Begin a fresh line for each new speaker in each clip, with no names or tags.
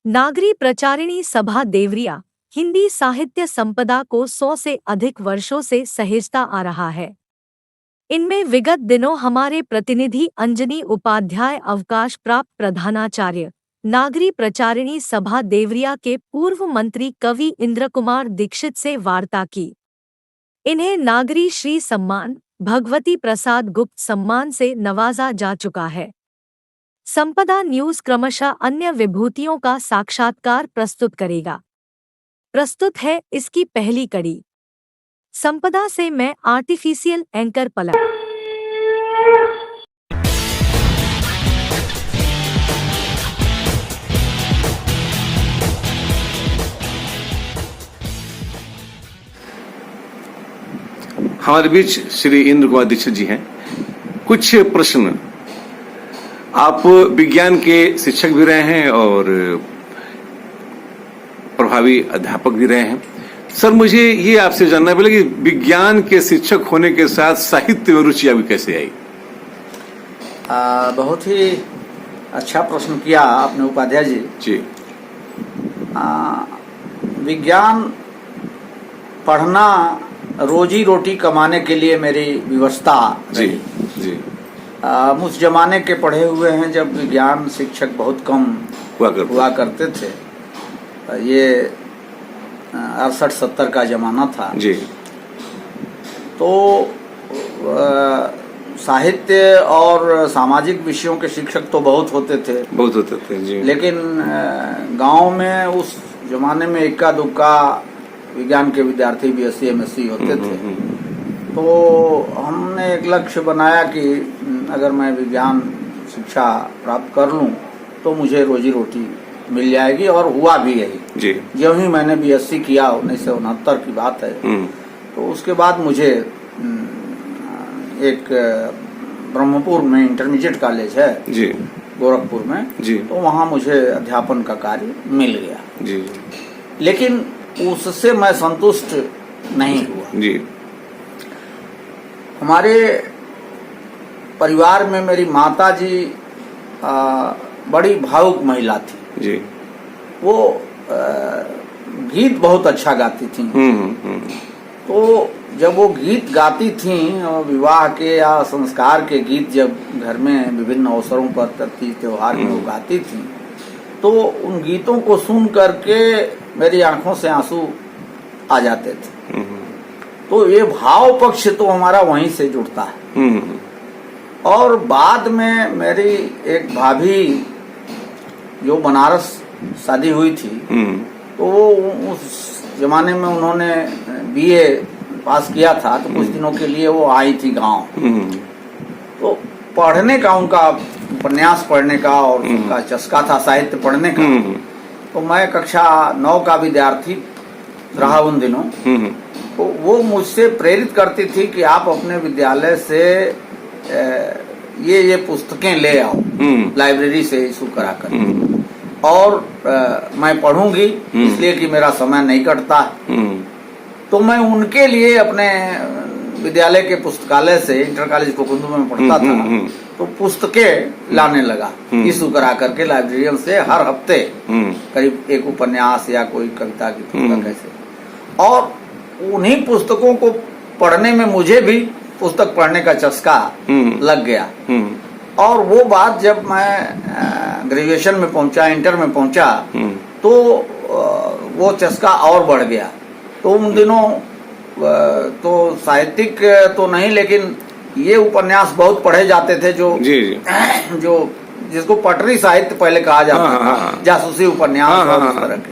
नागरी प्रचारिणी सभा देवरिया हिंदी साहित्य संपदा को 100 से अधिक वर्षों से सहेजता आ रहा है। इनमें विगत दिनों हमारे प्रतिनिधि अंजनी उपाध्याय अवकाश प्राप्त प्रधानाचार्य नागरी प्रचारिणी सभा देवरिया के पूर्व मंत्री कवि इंद्र कुमार दीक्षित से वार्ता की। इन्हें नागरी श्री सम्मान भगवती प्रसाद गुप्त सम्मान से नवाजा जा चुका है। संपदा न्यूज क्रमशः अन्य विभूतियों का साक्षात्कार प्रस्तुत करेगा। प्रस्तुत है इसकी पहली कड़ी। संपदा से मैं आर्टिफिशियल एंकर पलक।
हमारे बीच श्री इंद्र कुमार दीक्षित जी हैं। कुछ प्रश्न। आप विज्ञान के शिक्षक भी रहे हैं और प्रभावी अध्यापक भी रहे हैं। सर, मुझे ये आपसे जानना पड़ेगा कि विज्ञान के शिक्षक होने के साथ साहित्य में रुचि अभी कैसे आई?
बहुत ही अच्छा प्रश्न किया आपने उपाध्याय जी। विज्ञान पढ़ना रोजी रोटी कमाने के लिए मेरी व्यवस्था रही।
जी।
उस जमाने के पढ़े हुए हैं जब विज्ञान शिक्षक बहुत कम हुआ करते थे। ये 68-70 का जमाना था
जी।
तो साहित्य और सामाजिक विषयों के शिक्षक तो बहुत होते थे
जी।
लेकिन गांव में उस जमाने में इक्का दुक्का विज्ञान के विद्यार्थी BSc MSc होते थे। तो हमने एक लक्ष्य बनाया कि अगर मैं विज्ञान शिक्षा प्राप्त कर लूं तो मुझे रोजी रोटी मिल जाएगी, और हुआ भी यही
जी।
जब ही मैंने BSc किया 1969 की बात है, तो उसके बाद मुझे एक ब्रह्मपुर में इंटरमीडिएट कॉलेज है
जी,
गोरखपुर में
जी।
तो वहाँ मुझे अध्यापन का कार्य मिल गया
जी।
लेकिन उससे मैं संतुष्ट नहीं हुआ
जी।
हमारे परिवार में मेरी माता जी बड़ी भावुक महिला थी
जी।
वो गीत बहुत अच्छा गाती थी। तो जब वो गीत गाती थी और विवाह के या संस्कार के गीत जब घर में विभिन्न अवसरों पर तीज त्योहार में वो गाती थी, तो उन गीतों को सुन करके मेरी आंखों से आंसू आ जाते थे। तो ये भाव पक्ष तो हमारा वहीं से जुड़ता है। और बाद में मेरी एक भाभी जो बनारस शादी हुई थी, तो वो उस जमाने में उन्होंने BA पास किया था, तो कुछ दिनों के लिए वो आई थी गांव। तो पढ़ने का उनका उपन्यास पढ़ने का और उनका चस्का था साहित्य पढ़ने का। तो मैं कक्षा 9 का विद्यार्थी रहा उन दिनों। तो वो मुझसे प्रेरित करती थी कि आप अपने विद्यालय से ये पुस्तकें ले आओ, लाइब्रेरी से इशू करा कर, और मैं पढ़ूंगी इसलिए कि मेरा समय नहीं कटता। तो मैं उनके लिए अपने विद्यालय के पुस्तकालय से, इंटर कॉलेज पोकुंदू में पढ़ता था, तो पुस्तकें लाने लगा इशू करा करके लाइब्रेरियन से हर हफ्ते करीब एक उपन्यास या कोई कविता की पुस्तक ऐसे। और उन्हीं पुस्तकों को पढ़ने में मुझे भी पुस्तक पढ़ने का चस्का लग गया। और वो बात जब मैं ग्रेजुएशन में पहुंचा, इंटर में पहुंचा, तो वो चस्का और बढ़ गया। तो उन दिनों तो साहित्यिक तो नहीं, लेकिन ये उपन्यास बहुत पढ़े जाते थे जो जिसको पटरी साहित्य पहले कहा जाता था, जासूसी उपन्यास और इस तरह के।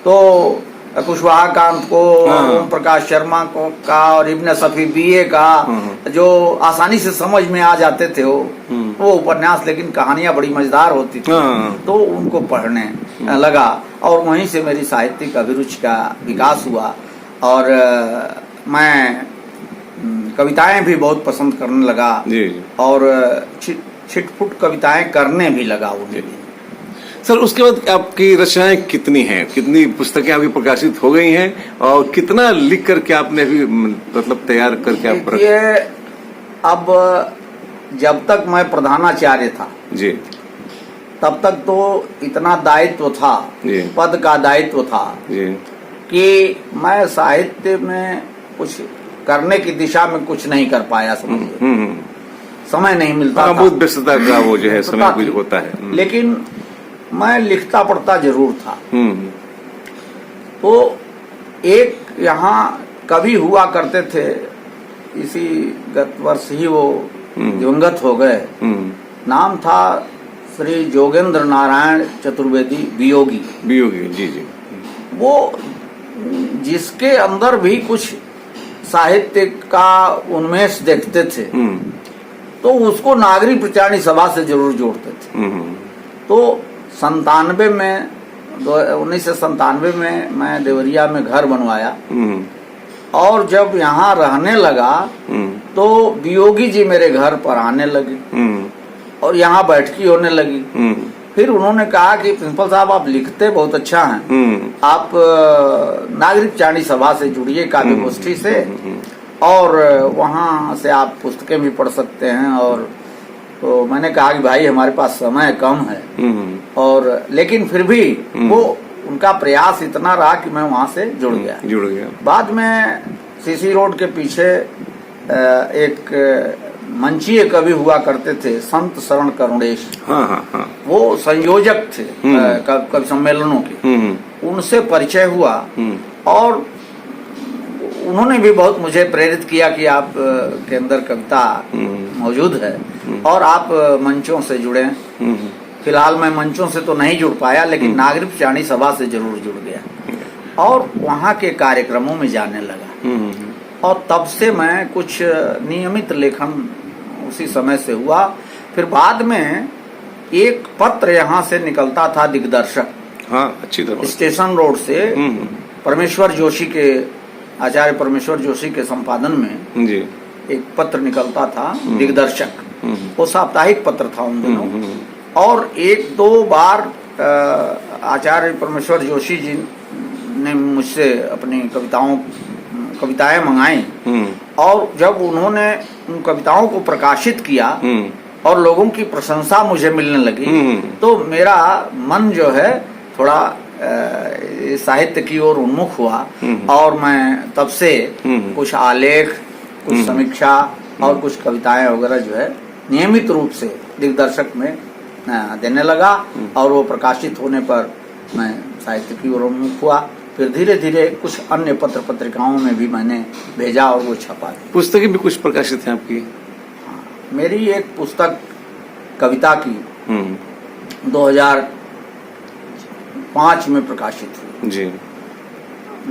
तो कुशवाहा कांत को, ओम प्रकाश शर्मा को का और इब्न सफी BA का जो आसानी से समझ में आ जाते थे वो उपन्यास, लेकिन कहानियां बड़ी मजेदार होती थी। तो उनको पढ़ने लगा और वहीं से मेरी साहित्यिक अभिरुचि का विकास हुआ। और मैं कविताएं भी बहुत पसंद करने लगा और छिटपुट कविताएं करने भी लगा उन्हें।
सर, उसके बाद आपकी रचनाएं कितनी हैं, कितनी पुस्तकें आपकी प्रकाशित हो गई हैं और कितना लिख करके आपने अभी मतलब तैयार करके आप?
अब जब तक मैं प्रधानाचार्य था
जी,
तब तक तो इतना दायित्व था, पद का दायित्व था कि मैं साहित्य में कुछ करने की दिशा में कुछ नहीं कर पाया, समझिए समय नहीं मिलता था,
बहुत व्यस्तता का वो जो है समय कुछ होता है।
लेकिन मैं लिखता पढ़ता जरूर था। तो एक यहाँ कवि हुआ करते थे, इसी गत वर्ष ही वो दिवंगत हो गए। नाम था श्री जोगेंद्र नारायण चतुर्वेदी वियोगी।
जी जी।
वो जिसके अंदर भी कुछ साहित्य का उन्मेष देखते थे तो उसको नागरिक प्रचारणी सभा से जरूर जोड़ते थे। तो 1997 में मैं देवरिया में घर बनवाया और जब यहाँ रहने लगा तो वियोगी जी मेरे घर पर आने लगे और यहाँ बैठकी होने लगी। फिर उन्होंने कहा कि प्रिंसिपल साहब आप लिखते बहुत अच्छा हैं, आप नागरिक प्रचारणी सभा से जुड़िए, काव्य गोष्ठी से, और वहाँ से आप पुस्तकें भी पढ़ सकते हैं। और तो मैंने कहा कि भाई हमारे पास समय कम है, और लेकिन फिर भी वो उनका प्रयास इतना रहा कि मैं वहाँ से जुड़ गया। बाद में सीसी रोड के पीछे एक मंचीय कवि हुआ करते थे, संत शरण करुणेश। वो संयोजक थे कवि सम्मेलनों के। उनसे परिचय हुआ और उन्होंने भी बहुत मुझे प्रेरित किया कि आप के अंदर कविता मौजूद है और आप मंचों से जुड़े। फिलहाल मैं मंचों से तो नहीं जुड़ पाया, लेकिन नागरिक प्रचारणी सभा से जरूर जुड़ गया और वहाँ के कार्यक्रमों में जाने लगा। और तब से मैं कुछ नियमित लेखन उसी समय से हुआ। फिर बाद में एक पत्र यहाँ से निकलता था, दिग्दर्शक,
अच्छी तरह
स्टेशन रोड से, परमेश्वर जोशी के, आचार्य परमेश्वर जोशी के संपादन में जी एक पत्र निकलता था, दिग्दर्शक। वो साप्ताहिक पत्र था उन दिनों। और एक दो बार आचार्य परमेश्वर जोशी जी ने मुझसे अपनी कविताएं मंगाई और जब उन्होंने उन कविताओं को प्रकाशित किया और लोगों की प्रशंसा मुझे मिलने लगी तो मेरा मन जो है थोड़ा साहित्य की ओर उन्मुख हुआ और मैं तब से कुछ आलेख, कुछ समीक्षा और कुछ कविताएं वगैरह जो है नियमित रूप से दिग्दर्शक में देने लगा और वो प्रकाशित होने पर मैं साहित्य की ओर उन्मुख हुआ। फिर धीरे धीरे कुछ अन्य पत्र पत्रिकाओं में भी मैंने भेजा और वो छपा।
पुस्तकें भी कुछ प्रकाशित हैं आपकी?
हाँ, मेरी एक पुस्तक कविता की 2005 में प्रकाशित हुई जी।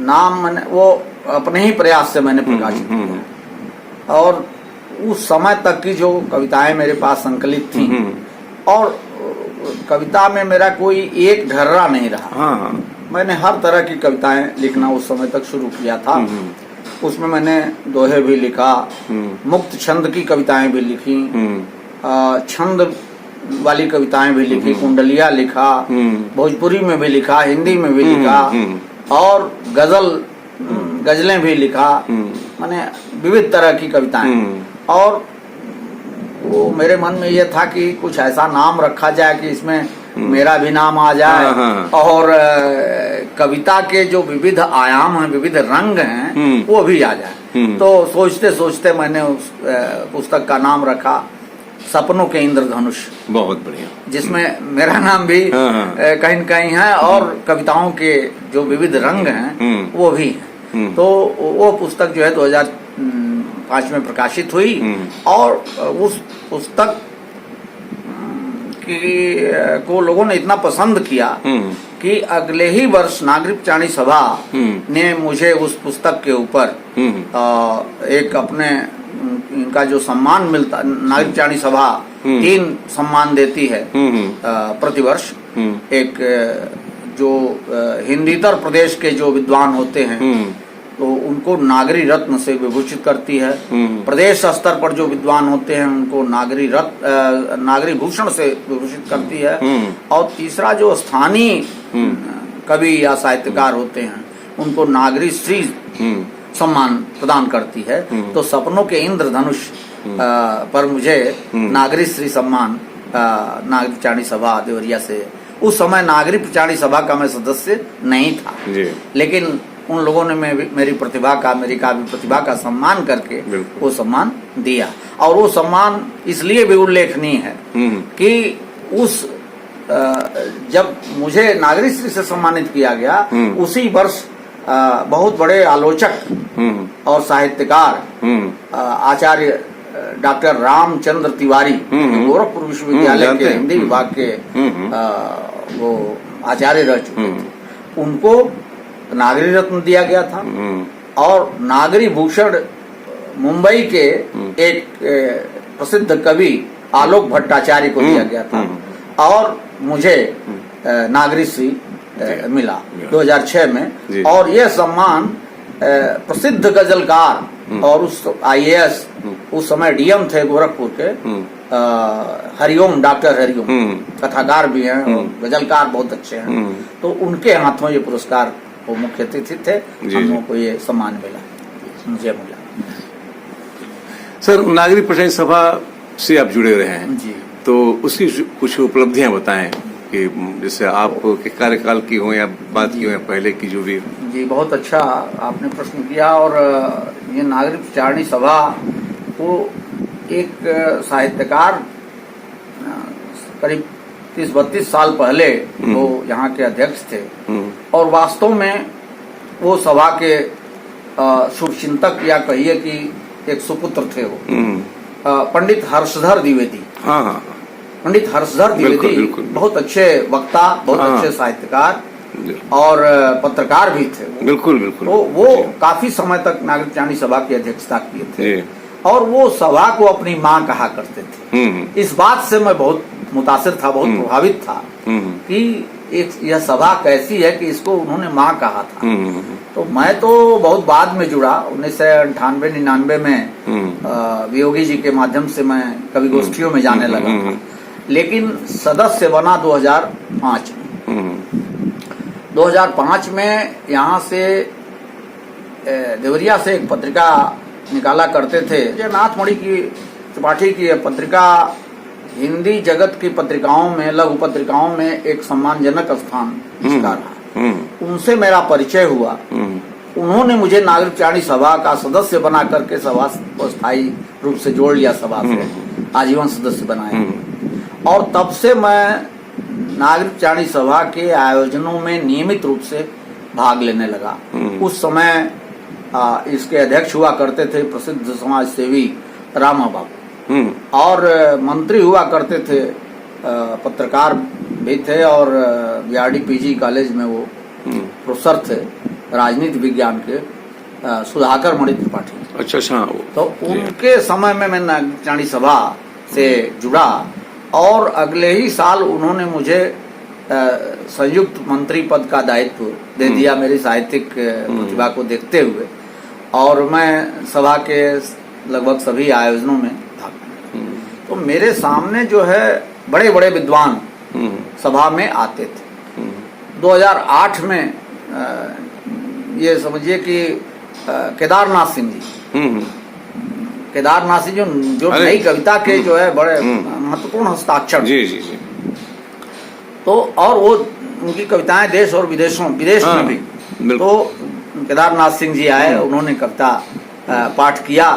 नाम मैंने वो अपने ही प्रयास से मैंने प्रकाशित किया और उस समय तक की जो कविताएं मेरे पास संकलित थी और कविता में मेरा कोई एक ढर्रा नहीं रहा। मैंने हर तरह की कविताएं लिखना उस समय तक शुरू किया था। उसमें मैंने दोहे भी लिखा, मुक्त छंद की कविताएं भी लिखी, छंद वाली कविताएं भी लिखी, कुंडलिया लिखा, भोजपुरी में भी लिखा, हिंदी में भी लिखा और गजलें भी लिखा। मैंने विविध तरह की कविताएं और वो मेरे मन में ये था कि कुछ ऐसा नाम रखा जाए कि इसमें मेरा भी नाम आ जाए और कविता के जो विविध आयाम हैं, विविध रंग हैं, वो भी आ जाए। तो सोचते सोचते मैंने उस पुस्तक का नाम रखा सपनों के इंद्रधनुष।
बहुत बढ़िया।
जिसमें मेरा नाम भी कहीं न कहीं है और कविताओं के जो विविध रंग हैं वो भी हैं। तो वो पुस्तक जो है 2005 में प्रकाशित हुई और उस पुस्तक को लोगों ने इतना पसंद किया कि अगले ही वर्ष नागरिक प्रचारणी सभा ने मुझे उस पुस्तक के ऊपर एक अपने इनका जो सम्मान मिलता, नागरिक प्रचारणी सभा 3 सम्मान देती है प्रतिवर्ष। एक जो हिंदीतर प्रदेश के जो विद्वान होते हैं तो उनको नागरी रत्न से विभूषित करती है। प्रदेश स्तर पर जो विद्वान होते हैं उनको नागरी भूषण से विभूषित करती है। और तीसरा जो स्थानीय कवि या साहित्यकार होते हैं उनको नागरी श्री सम्मान प्रदान करती है। तो सपनों के इंद्रधनुष पर मुझे नागरी श्री सम्मान नागरिक प्रचारणी सभा देवरिया से। उस समय नागरिक प्रचारणी सभा का मैं सदस्य नहीं था
जी।
लेकिन उन लोगों ने मेरी प्रतिभा का, मेरी काव्य प्रतिभा का सम्मान करके वो सम्मान दिया। और वो सम्मान इसलिए भी उल्लेखनीय है कि उस जब मुझे नागरिक श्री से सम्मानित किया गया उसी वर्ष बहुत बड़े आलोचक और साहित्यकार आचार्य डॉक्टर रामचंद्र तिवारी गोरखपुर विश्वविद्यालय के हिंदी विभाग के वो आचार्य रह चुके थे, उनको नागरिक रत्न दिया गया था और नागरिक भूषण मुंबई के एक प्रसिद्ध कवि आलोक भट्टाचार्य को दिया गया था और मुझे नागरिक श्री मिला 2006 में। और यह सम्मान प्रसिद्ध गजलकार और उस आईएएस उस समय डीएम थे गोरखपुर के हरिओम, डॉक्टर हरिओम कथाकार भी हैं और गजलकार बहुत अच्छे हैं, तो उनके हाथों ये पुरस्कार वो मुख्य अतिथि थे, हम लोगों को ये सम्मान मिला, मुझे मिला।
सर, नागरिक प्रचारणी सभा से आप जुड़े रहे हैं
जी, तो
उसकी कुछ उपलब्धियां बताएं कि जैसे आपके कार्यकाल की हो या बात की हो या पहले की जो भी।
जी, बहुत अच्छा आपने प्रश्न किया। और ये नागरिक प्रचारणी सभा को एक साहित्यकार करीब 30-32 साल पहले वो यहाँ के अध्यक्ष थे और वास्तव में वो सभा के शुभचिंतक या कहिए कि एक सुपुत्र थे वो पंडित हर्षधर द्विवेदी।
हाँ,
पंडित हर्षधर द्विवेदी बहुत अच्छे वक्ता, बहुत अच्छे साहित्यकार और पत्रकार भी थे।
बिल्कुल बिल्कुल।
तो वो काफी समय तक नागरिक प्रचारणी सभा की अध्यक्षता किए थे और वो सभा को अपनी माँ कहा करते थे। इस बात से मैं बहुत मुतासिर था, बहुत प्रभावित था कि एक यह सभा कैसी है कि इसको उन्होंने माँ कहा था। तो मैं तो बहुत बाद में जुड़ा, 1998-99 में वियोगी जी के माध्यम से मैं कवि गोष्ठियों में जाने लगा था, लेकिन सदस्य बना 2005 में। 2005 में यहाँ से देवरिया से एक पत्रिका निकाला करते थे, नाथमणि की त्रिपाठी की पत्रिका हिंदी जगत की पत्रिकाओं में, लघु पत्रिकाओं में एक सम्मानजनक स्थान इसका रहा। उनसे मेरा परिचय हुआ, उन्होंने मुझे नागरिक प्रचारणी सभा का सदस्य बना करके सभा को स्थायी रूप से जोड़ लिया, सभा से आजीवन सदस्य बनाए और तब से मैं नागरिक प्रचारणी सभा के आयोजनों में नियमित रूप से भाग लेने लगा। उस समय इसके अध्यक्ष हुआ करते थे प्रसिद्ध समाज सेवी रामा बाबू और मंत्री हुआ करते थे, पत्रकार भी थे और बीआरडी पीजी कॉलेज में वो प्रोफेसर थे राजनीति विज्ञान के, सुधाकर मणि त्रिपाठी।
अच्छा।
तो उनके समय में मैं नागरिक प्रचारणी सभा से जुड़ा और अगले ही साल उन्होंने मुझे संयुक्त मंत्री पद का दायित्व दे दिया मेरी साहित्यिक प्रतिभा को देखते हुए और मैं सभा के लगभग सभी आयोजनों में भाग लिया। तो मेरे सामने जो है बड़े बड़े विद्वान सभा में आते थे। 2008 में ये समझिए कि केदारनाथ सिंह जी, केदारनाथ सिंह जो नई कविता के जो है बड़े महत्वपूर्ण हस्ताक्षर।
जी जी जी।
तो और वो उनकी कविताएं देश और विदेश में भी। तो केदारनाथ सिंह जी आए, उन्होंने कविता पाठ किया।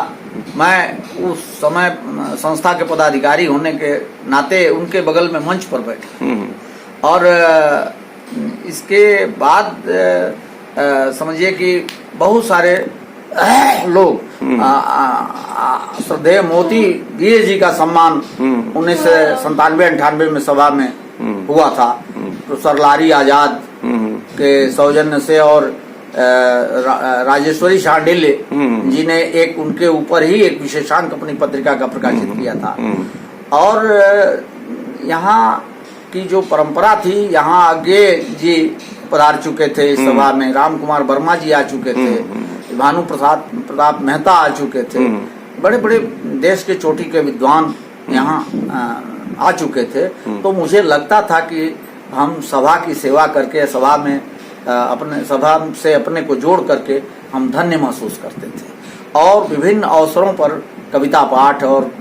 मैं उस समय संस्था के पदाधिकारी होने के नाते उनके बगल में मंच पर बैठा और इसके बाद समझिए कि बहुत सारे लोग श्रद्धेय मोती वीर जी का सम्मान 1997-98 में सभा में हुआ था प्रोफेसर लारी आजाद के सौजन्य से और राजेश्वरी शांडिल्य जी ने एक उनके ऊपर ही एक विशेषांक अपनी पत्रिका का प्रकाशित किया था। और यहाँ की जो परंपरा थी, यहाँ आगे जी पधार चुके थे इस सभा में, राम कुमार वर्मा जी आ चुके थे, भानु प्रताप मेहता आ चुके थे, बड़े बड़े देश के चोटी के विद्वान यहाँ आ चुके थे। तो मुझे लगता था कि हम सभा की सेवा करके सभा में अपने सभा से अपने को जोड़ करके हम धन्य महसूस करते थे और विभिन्न अवसरों पर कविता पाठ और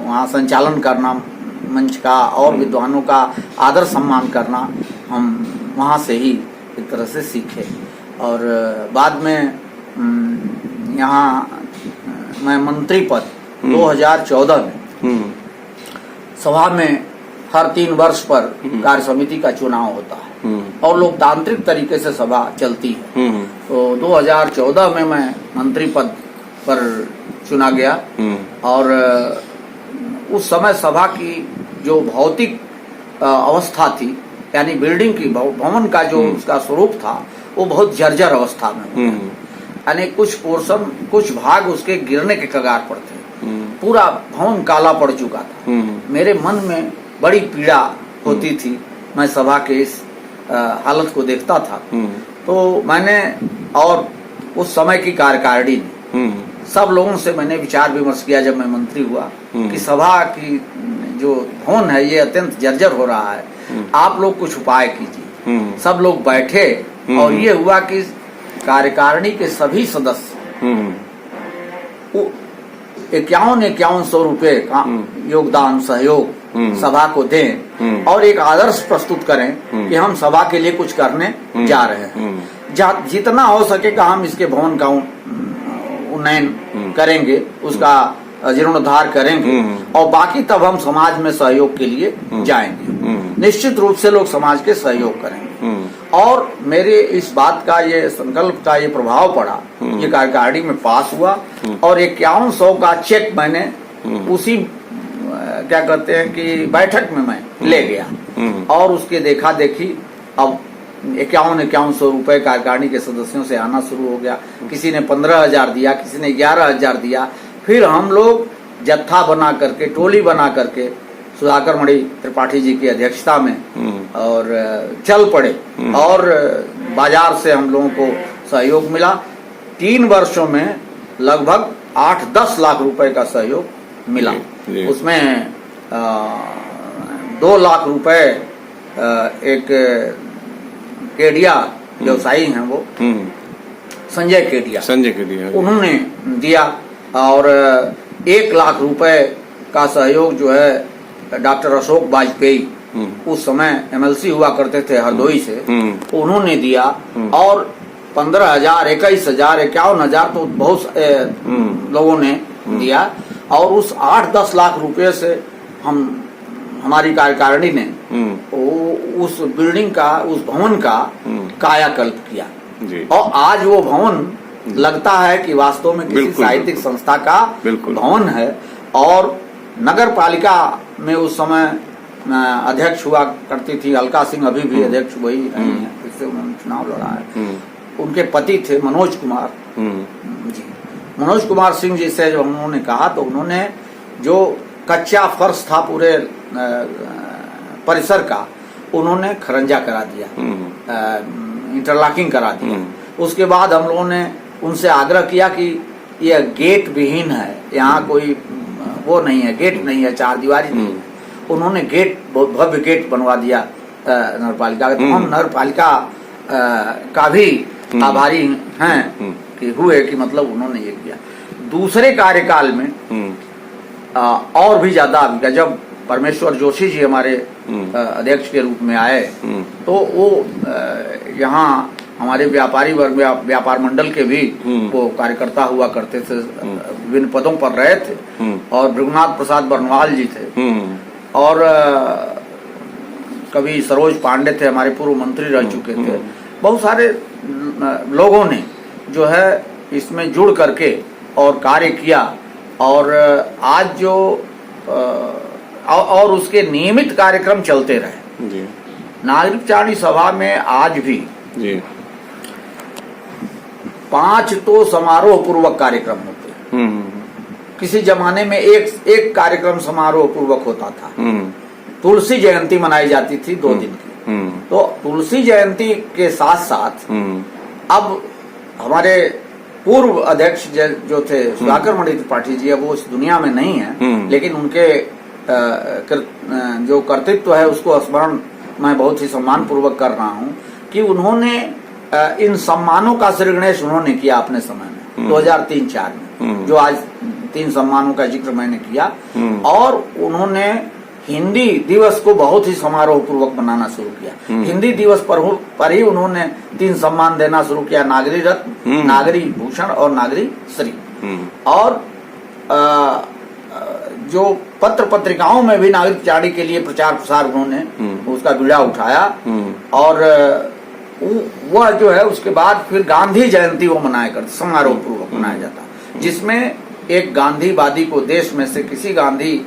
वहाँ संचालन करना मंच का और विद्वानों का आदर सम्मान करना हम वहाँ से ही एक तरह से सीखे। और बाद में यहाँ मैं मंत्री पद 2014 में सभा में हर 3 वर्ष पर कार्य समिति का चुनाव होता है और लोकतांत्रिक तरीके से सभा चलती है। तो 2014 में मैं मंत्री पद पर चुना गया और उस समय सभा की जो भौतिक अवस्था थी, यानी बिल्डिंग की, भवन का जो उसका स्वरूप था, वो बहुत जर्जर अवस्था में, यानी कुछ पोर्शन, कुछ भाग उसके गिरने के कगार पर थे। पूरा भवन काला पड़ चुका था। मेरे मन में बड़ी पीड़ा होती थी, मैं सभा के इस हालत को देखता था। तो मैंने और उस समय की कार्यकारिणी ने सब लोगों से मैंने विचार विमर्श किया जब मैं मंत्री हुआ कि सभा की जो भवन है ये अत्यंत जर्जर हो रहा है, आप लोग कुछ उपाय कीजिए। सब लोग बैठे और ये हुआ कि कार्यकारिणी के सभी सदस्य 5100 रुपए का योगदान सहयोग सभा को दें और एक आदर्श प्रस्तुत करें कि हम सभा के लिए कुछ करने जा रहे हैं। जितना हो सकेगा हम इसके भवन का उन्नयन करेंगे, उसका जीर्णोद्धार करेंगे और बाकी तब हम समाज में सहयोग के लिए जाएंगे। निश्चित रूप से लोग समाज के सहयोग करेंगे और मेरे इस बात का, ये संकल्प का ये प्रभाव पड़ा। ये कार्यकारिणी में पास हुआ और 5100 का चेक मैंने उसी क्या कहते हैं कि बैठक में मैं ले गया और उसके देखा देखी अब 5100 रुपए कार्यकारिणी के सदस्यों से आना शुरू हो गया। किसी ने 15,000 दिया, किसी ने 11,000 दिया। फिर हम लोग जत्था बना करके, टोली बना करके सुधाकर मणि त्रिपाठी जी की अध्यक्षता में और चल पड़े और बाजार से हम लोगों को सहयोग मिला। 3 वर्षों में लगभग 8-10 लाख रुपए का सहयोग मिला। उसमें 2 लाख रुपए एक केडिया व्यवसायी हैं, वो संजय केडिया उन्होंने दिया और 1 लाख रुपए का सहयोग जो है डॉक्टर अशोक वाजपेयी, उस समय एमएलसी हुआ करते थे हरदोई से, उन्होंने दिया और 15,000, 21,000, 51,000 तो बहुत लोगों ने दिया। और उस 8-10 लाख रुपए से हमारी कार्यकारिणी ने उस बिल्डिंग का, उस भवन का कायाकल्प किया और आज वो भवन लगता है कि वास्तव में किसी साहित्यिक संस्था का भवन है। और नगर पालिका में उस समय अध्यक्ष हुआ करती थी अलका सिंह, अभी भी अध्यक्ष वही रही हैं, फिर से उन्होंने चुनाव लड़ा है। उनके पति थे मनोज कुमार जी। मनोज कुमार सिंह जी से जो उन्होंने कहा तो उन्होंने जो कच्चा फर्श था पूरे परिसर का, उन्होंने खरंजा करा दिया, इंटरलॉकिंग करा दिया। उसके बाद हम लोगों ने उनसे आग्रह किया कि यह गेट विहीन है, यहाँ कोई वो नहीं है, गेट नहीं है, 4 दीवारी नहीं है। उन्होंने गेट, बहुत भव्य गेट बनवा दिया नगरपालिका का। तो हम नगरपालिका का भी आभारी हैं कि हुए कि मतलब उन्होंने ये किया। दूसरे कार्यकाल में और भी ज्यादा, जब परमेश्वर जोशी जी हमारे अध्यक्ष के रूप में आए तो वो यहाँ हमारे व्यापारी वर्ग, व्यापार मंडल के भी वो कार्यकर्ता हुआ करते थे, विभिन्न पदों पर रहे थे। और भृगुनाथ प्रसाद बर्नवाल जी थे और कभी सरोज पांडे थे, हमारे पूर्व मंत्री रह चुके थे। बहुत सारे लोगों ने जो है इसमें जुड़ करके और कार्य किया और आज जो और उसके नियमित कार्यक्रम चलते रहे। नागरिक चारणी सभा में आज भी 5 तो समारोह पूर्वक कार्यक्रम होते हैं। किसी जमाने में एक कार्यक्रम समारोह पूर्वक होता था। तुलसी जयंती मनाई जाती थी 2 दिन की। तो तुलसी जयंती के साथ साथ अब हमारे पूर्व अध्यक्ष जो थे सुधाकर मणि त्रिपाठी जी, अब वो इस दुनिया में नहीं है, लेकिन उनके जो कर्तृत्व है उसको स्मरण मैं बहुत ही सम्मान पूर्वक कर रहा हूँ कि उन्होंने इन सम्मानों का श्रीगणेश उन्होंने किया अपने समय में 2003-04 में, जो आज 3 सम्मानों का जिक्र मैंने किया। और उन्होंने हिंदी दिवस को बहुत ही समारोह पूर्वक मनाना शुरू किया। हिंदी दिवस पर ही उन्होंने 3 सम्मान देना शुरू किया, नागरी रत्न, नागरी भूषण और नागरी श्री। और जो पत्र पत्रिकाओं में भी नागरिक चाड़ी के लिए प्रचार प्रसार उन्होंने उसका बीड़ा उठाया। और वह जो है उसके बाद फिर गांधी जयंती वो मनाया करते, समारोह पूर्वक मनाया जाता, जिसमें एक गांधीवादी को, देश में से किसी गांधी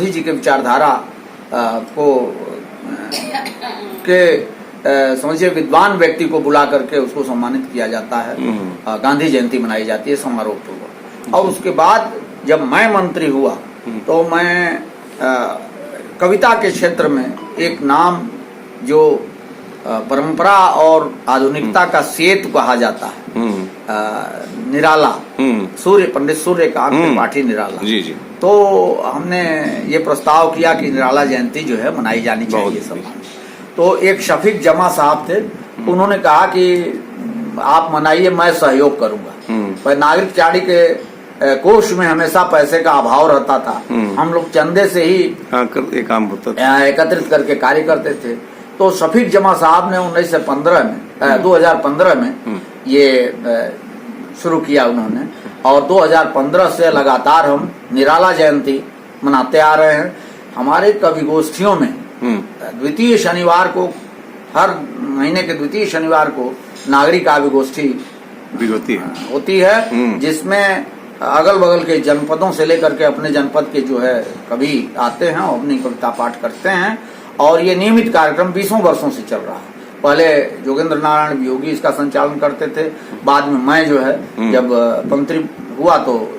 जी के विचारधारा को समझिए विद्वान व्यक्ति को बुला करके उसको सम्मानित किया जाता है। गांधी जयंती मनाई जाती है समारोह पूर्वक। और उसके बाद जब मैं मंत्री हुआ तो मैं कविता के क्षेत्र में एक नाम जो परंपरा और आधुनिकता का सेतु कहा जाता है, निराला, पंडित सूर्यकांत त्रिपाठी निराला।
जी जी।
तो हमने ये प्रस्ताव किया कि निराला जयंती जो है मनाई जानी चाहिए सब। तो एक शफीक जमा साहब थे, उन्होंने कहा कि आप मनाइए, मैं सहयोग करूंगा। पर नागरिक चाड़ी के कोष में हमेशा पैसे का अभाव रहता था, हम लोग चंदे से ही
काम होता था,
एकत्रित करके कार्य करते थे। तो शफीक जमा साहब ने 2015 में ये शुरू किया उन्होंने, और 2015 से लगातार हम निराला जयंती मनाते आ रहे हैं। हमारे कवि गोष्ठियों में द्वितीय शनिवार को, हर महीने के द्वितीय शनिवार को नागरिक काव्य गोष्ठी
भी
होती है, जिसमें अगल बगल के जनपदों से लेकर के अपने जनपद के जो है कवि आते हैं और अपनी कविता पाठ करते हैं। और ये नियमित कार्यक्रम 20 वर्षों से चल रहा है। पहले जोगेंद्र नारायण वियोगी इसका संचालन करते थे, बाद में मैं जो है जब मंत्री हुआ तो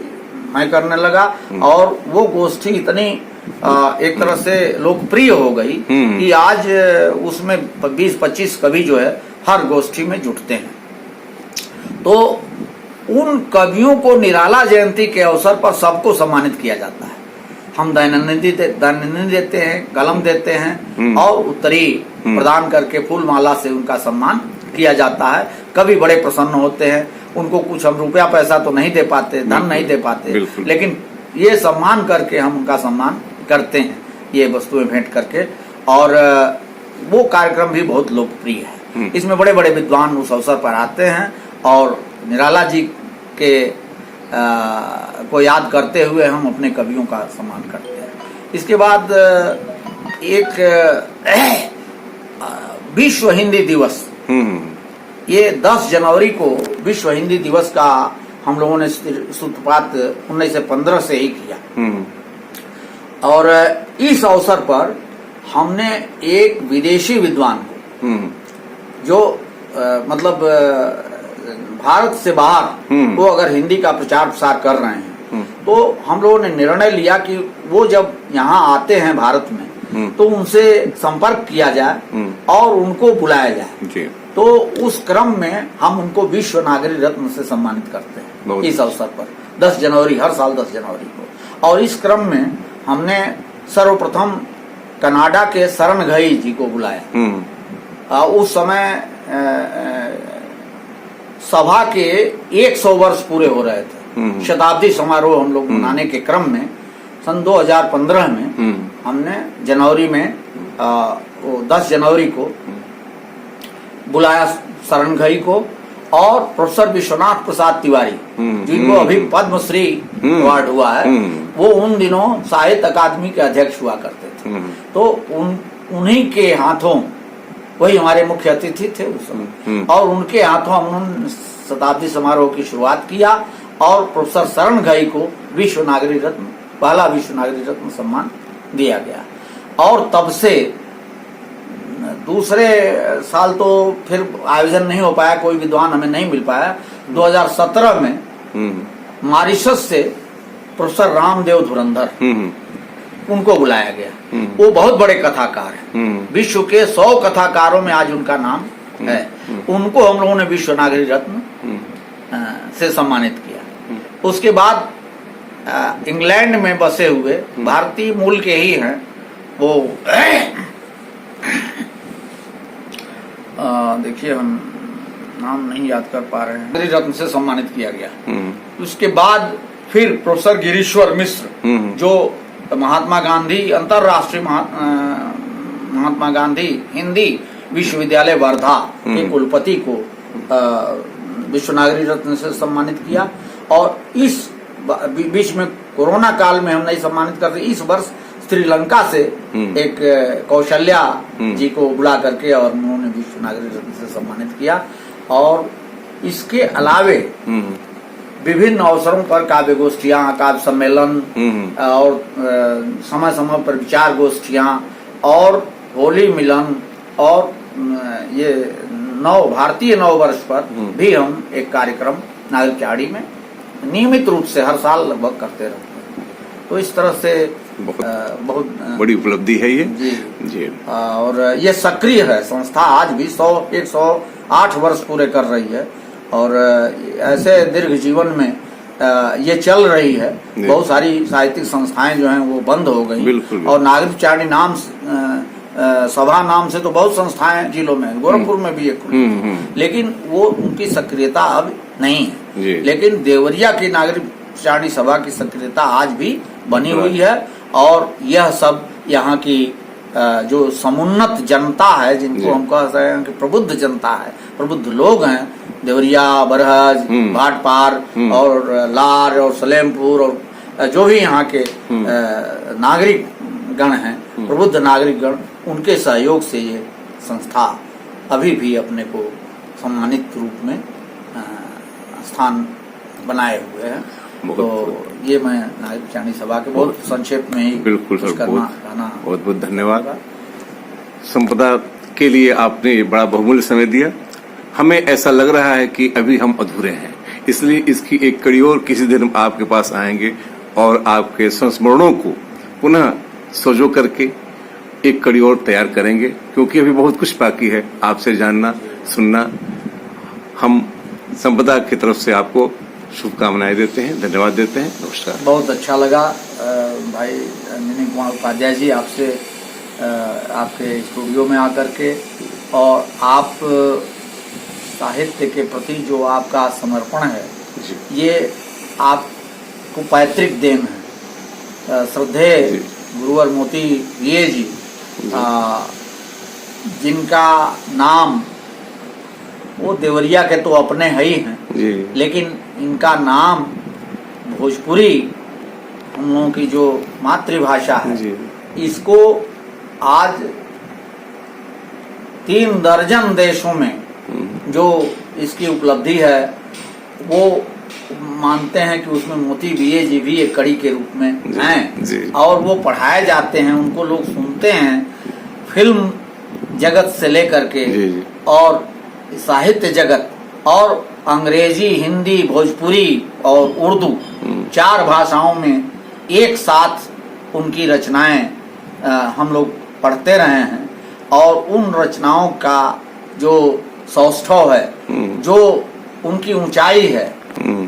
मैं करने लगा। और वो गोष्ठी इतनी एक तरह से लोकप्रिय हो गई कि आज उसमें 20-25 कवि जो है हर गोष्ठी में जुटते हैं। तो उन कवियों को निराला जयंती के अवसर पर सबको सम्मानित किया जाता है। हम दैनंदिनी देते हैं, कलम देते हैं और उत्तरी प्रदान करके फूल माला से उनका सम्मान किया जाता है। कवि बड़े प्रसन्न होते हैं। उनको कुछ हम रुपया पैसा तो नहीं दे पाते, धन नहीं दे पाते, लेकिन ये सम्मान करके हम उनका सम्मान करते हैं, ये वस्तुएं भेंट करके। और वो कार्यक्रम भी बहुत लोकप्रिय है। इसमें बड़े बड़े विद्वान उस अवसर पर आते हैं और निराला जी के को याद करते हुए हम अपने कवियों का सम्मान करते हैं। इसके बाद एक विश्व हिंदी दिवस, ये 10 जनवरी को विश्व हिंदी दिवस का हम लोगों ने सूत्रपात 1915 से ही किया। और इस अवसर पर हमने एक विदेशी विद्वान को, जो मतलब भारत से बाहर वो अगर हिंदी का प्रचार प्रसार कर रहे हैं, तो हम लोगों ने निर्णय लिया कि वो जब यहाँ आते हैं भारत में तो उनसे संपर्क किया जाए और उनको बुलाया जाए। तो उस क्रम में हम उनको विश्व नागरिक रत्न से सम्मानित करते हैं इस अवसर पर 10 जनवरी, हर साल 10 जनवरी को। और इस क्रम में हमने सर्वप्रथम कनाडा के शरण घई जी को बुलाया। उस समय सभा के 100 वर्ष पूरे हो रहे थे। शताब्दी समारोह हम लोग मनाने के क्रम में सन 2015 में हमने जनवरी में 10 जनवरी को बुलाया शरण घई को, और प्रोफेसर विश्वनाथ प्रसाद तिवारी, जिनको अभी पद्मश्री अवार्ड हुआ है, वो उन दिनों साहित्य अकादमी के अध्यक्ष हुआ करते थे। तो उन्हीं के हाथों, वही हमारे मुख्य अतिथि थे उस समय, और उनके हाथों हमने शताब्दी समारोह की शुरुआत किया और प्रोफेसर शरण घई को विश्व नागरिक रत्न, पहला विश्व नागरिक रत्न सम्मान दिया गया। और तब से दूसरे साल तो फिर आयोजन नहीं हो पाया, कोई विद्वान हमें नहीं मिल पाया। 2017 में मॉरिशस से प्रोफेसर रामदेव धुरंधर, उनको बुलाया गया। वो बहुत बड़े कथाकार हैं, विश्व के 100 कथाकारों में आज उनका नाम है। उनको हम लोगों ने विश्व नागरिक रत्न से सम्मानित किया। उसके बाद इंग्लैंड में बसे हुए भारतीय मूल के ही हैं वो, देखिए हम नाम नहीं याद कर पा रहे हैं, नागरिक रत्न से सम्मानित किया गया। उसके बाद फिर प्रोफेसर गिरीश्वर मिश्र, जो महात्मा गांधी अंतर्राष्ट्रीय महात्मा गांधी हिंदी विश्वविद्यालय वर्धा के कुलपति को विश्व नागरिक रत्न से सम्मानित किया। और इस बीच में कोरोना काल में हम नहीं सम्मानित करते, इस वर्ष श्रीलंका से एक कौशल्या जी को बुला करके और उन्होंने विश्व नागरिक रत्न से सम्मानित किया। और इसके अलावे विभिन्न अवसरों पर काव्य गोष्ठियां, काव्य सम्मेलन और समय समय पर विचार गोष्ठियां और होली मिलन और ये भारतीय नव वर्ष पर भी हम एक कार्यक्रम नागरिक चाड़ी में नियमित रूप से हर साल लगभग करते रहते हैं। तो इस तरह से बहुत
बड़ी उपलब्धि है ये
जी। और ये सक्रिय है संस्था, आज भी 108 वर्ष पूरे कर रही है और ऐसे दीर्घ जीवन में ये चल रही है। बहुत सारी साहित्यिक संस्थाएं जो हैं वो बंद हो गई और नागरिक चाड़ी नाम सभा नाम से तो बहुत संस्थाएं जिलों में, गोरखपुर में भी एक खुली, लेकिन वो उनकी सक्रियता अब नहीं है। लेकिन देवरिया की नागरिक चाड़ी सभा की सक्रियता आज भी बनी हुई है और यह सब यहाँ की जो समुन्नत जनता है, जिनको हम कह सकते हैं कि प्रबुद्ध जनता है, प्रबुद्ध लोग हैं, देवरिया, बरहज, भाटपार और लार और सलेमपुर और जो भी यहाँ के नागरिक गण हैं, प्रबुद्ध नागरिक गण, उनके सहयोग से ये संस्था अभी भी अपने को सम्मानित रूप में स्थान बनाए हुए हैं। तो ये मैं नागरिक चाड़ी सभा के बहुत संक्षेप में ही
बिल्कुल सर, बहुत बहुत धन्यवाद। संपदा के लिए आपने बड़ा बहुमूल्य समय दिया। हमें ऐसा लग रहा है कि अभी हम अधूरे हैं, इसलिए इसकी एक कड़ी और किसी दिन आपके पास आएंगे और आपके संस्मरणों को पुनः सजो करके एक कड़ी और तैयार करेंगे, क्योंकि अभी बहुत कुछ बाकी है आपसे जानना सुनना। हम संपदा की तरफ से आपको शुभकामनाएं देते हैं, धन्यवाद देते हैं। नमस्कार।
बहुत अच्छा लगा भाई अंजनी कुमार उपाध्याय जी आपसे आपके स्टूडियो में आकर के, और आप साहित्य के प्रति जो आपका समर्पण है ये आपको पैतृक देन है। श्रद्धेय गुरुवर मोती वीए जी जिनका नाम वो देवरिया के तो अपने है ही हैं, लेकिन इनका नाम भोजपुरी हम लोगों की जो मातृभाषा है, इसको आज 3 दर्जन देशों में जो इसकी उपलब्धि है वो मानते हैं कि उसमें मोती वीए जी भी एक कड़ी के रूप में हैं और वो पढ़ाए जाते हैं, उनको लोग सुनते हैं। फिल्म जगत से लेकर के और साहित्य जगत और अंग्रेजी, हिंदी, भोजपुरी और उर्दू 4 भाषाओं में एक साथ उनकी रचनाएं हम लोग पढ़ते रहे हैं और उन रचनाओं का जो सौष्ठव है, जो उनकी ऊंचाई है,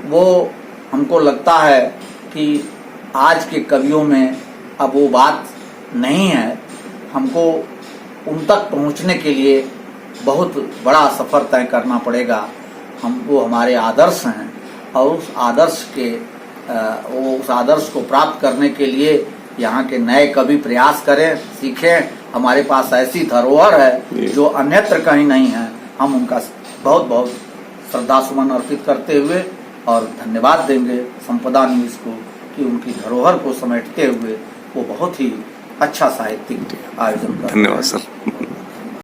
वो हमको लगता है कि आज के कवियों में अब वो बात नहीं है। हमको उन तक पहुंचने के लिए बहुत बड़ा सफर तय करना पड़ेगा। वो हमारे आदर्श हैं और उस आदर्श को प्राप्त करने के लिए यहाँ के नए कवि प्रयास करें, सीखें। हमारे पास ऐसी धरोहर है जो अन्यत्र कहीं नहीं है। हम उनका बहुत बहुत श्रद्धा सुमन अर्पित करते हुए और धन्यवाद देंगे संपदा न्यूज को कि उनकी धरोहर को समेटते हुए वो बहुत ही अच्छा साहित्यिक आयोजन कर।
धन्यवाद सर।